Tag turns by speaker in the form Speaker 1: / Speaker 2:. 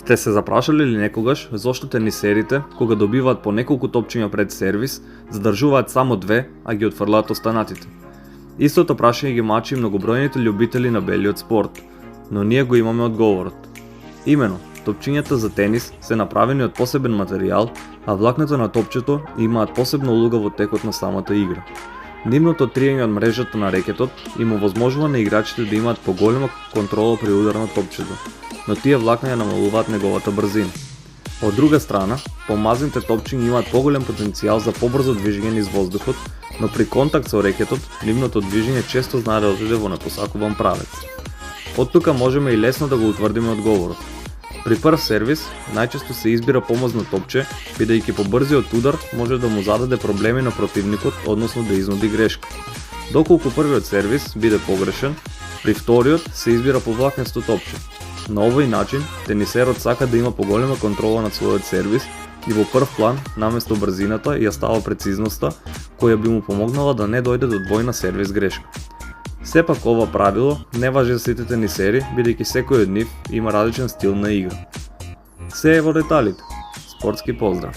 Speaker 1: Сте се запрашали ли некогаш зошто тенисерите, кога добиваат по неколку топчиња пред сервис, задржуваат само две, а ги отфрлаат останатите? Истото прашање ги мачи многобројните љубители на белиот спорт, но ние го имаме одговорот. Имено, топчињата за тенис се направени од посебен материјал, а влакната на топчето имаат посебна улога во текот на самата игра. Нивното триење од мрежата на рекетот им овозможува на играчите да имаат поголема контрола при удар на топчето, но тие влакна ја намалуваат неговата брзина. Од друга страна, помазните топчиња имаат поголем потенцијал за побрзо движење низ воздухот, но при контакт со рекетот, нивното движење често знае да отиде во непосакуван правец. Од тука можеме и лесно да го утврдиме одговорот. При прв сервис, најчесто се избира помазно топче, бидејќи побрзиот удар може да му зададе проблеми на противникот, односно да изнуди грешка. Доколку првиот сервис биде погрешен, при вториот се избира повлакнесто топче. На овој начин, тенисерот сака да има поголема контрола над својот сервис и во прв план, наместо брзината, ја става прецизноста, која би му помогнала да не дојде до двојна сервис грешка. Сепак ова правило не важи за сите тенисери, бидејќи секој од нив има различен стил на игра. Се е во деталите. Спортски поздрав!